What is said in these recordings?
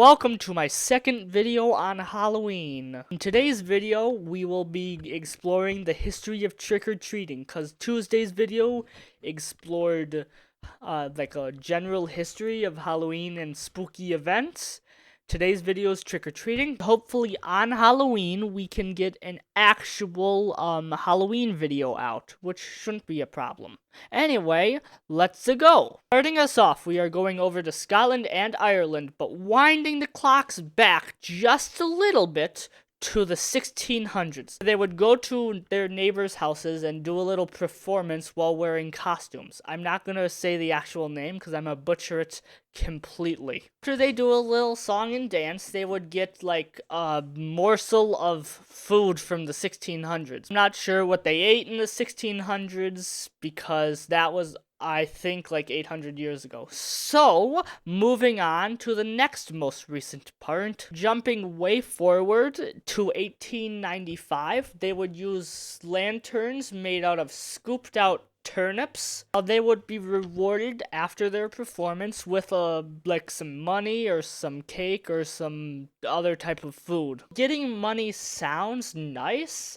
welcome to my second video on Halloween. In today's video, we will be exploring the history of trick-or-treating, because Tuesday's video explored like a general history of Halloween and spooky events. Today's video is trick-or-treating. Hopefully on Halloween, we can get an actual Halloween video out, which shouldn't be a problem. Anyway, let's go. Starting us off, we are going over to Scotland and Ireland, but winding the clocks back just a little bit to the 1600s. They would go to their neighbors' houses and do a little performance while wearing costumes. I'm not gonna say the actual name because I'm gonna butcher it completely. After they do a little song and dance, they would get like a morsel of food from the 1600s. I'm not sure what they ate in the 1600s because that was, I think, like 800 years ago. So, moving on to the next most recent part, jumping way forward to 1895, they would use lanterns made out of scooped out turnips. They would be rewarded after their performance with like some money or some cake or some other type of food. Getting money sounds nice.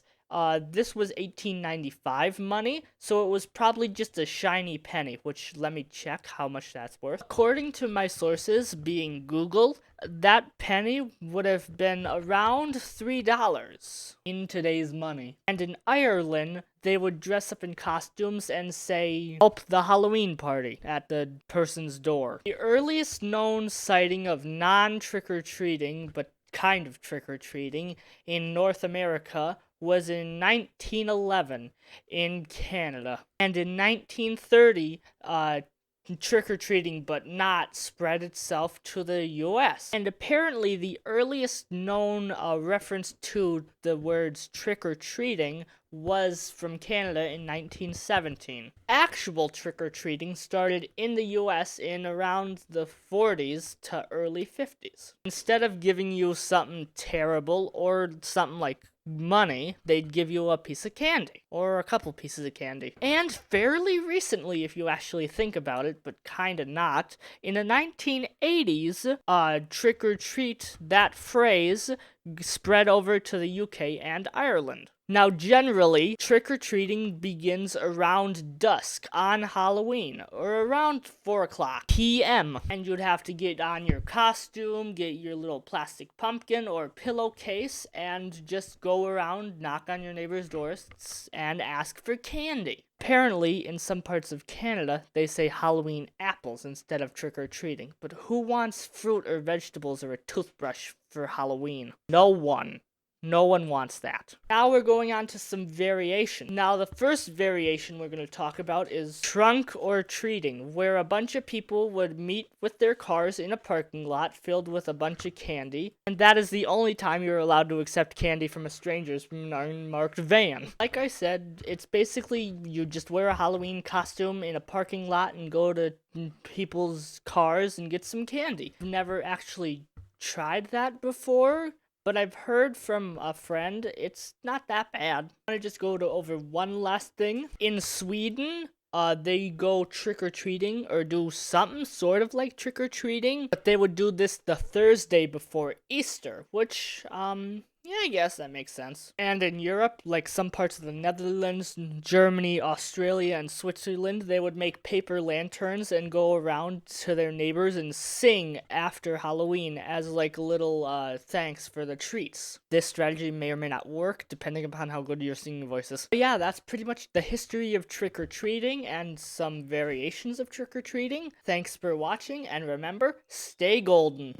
This was 1895 money, so it was probably just a shiny penny, which let me check how much that's worth. According to my sources, being Google, that penny would have been around $3 in today's money. And in Ireland, they would dress up in costumes and say, "Help the Halloween party" at the person's door. The earliest known sighting of non-trick-or-treating, but kind of trick-or-treating, in North America was in 1911 in Canada. And in 1930, trick-or-treating but not spread itself to the US. And apparently the earliest known reference to the words trick-or-treating was from Canada in 1917. Actual trick-or-treating started in the US in around the 40s to early 50s. Instead of giving you something terrible or something like money, they'd give you a piece of candy or a couple pieces of candy. And fairly recently, if you actually think about it, but kinda not, in the 1980s, trick or treat, that phrase spread over to the UK and Ireland. Now, generally, trick-or-treating begins around dusk on Halloween, or around 4 o'clock p.m. And you'd have to get on your costume, get your little plastic pumpkin or pillowcase, and just go around, knock on your neighbor's doors, and ask for candy. Apparently, in some parts of Canada, they say Halloween apples instead of trick-or-treating. But who wants fruit or vegetables or a toothbrush for Halloween? No one. No one wants that. Now we're going on to some variation. Now the first variation we're going to talk about is trunk or treating, where a bunch of people would meet with their cars in a parking lot filled with a bunch of candy, and that is the only time you're allowed to accept candy from a stranger's unmarked van. Like I said, it's basically you just wear a Halloween costume in a parking lot and go to people's cars and get some candy. I've never actually tried that before, but I've heard from a friend it's not that bad. I want to just go over one last thing. In Sweden, they go trick-or-treating or do something sort of like trick-or-treating, but they would do this the Thursday before Easter, which, yeah, I guess that makes sense. And in Europe, like some parts of the Netherlands, Germany, Australia, and Switzerland, they would make paper lanterns and go around to their neighbors and sing after Halloween as like a little thanks for the treats. This strategy may or may not work, depending upon how good your singing voice is. But yeah, that's pretty much the history of trick-or-treating and some variations of trick-or-treating. Thanks for watching, and remember, stay golden.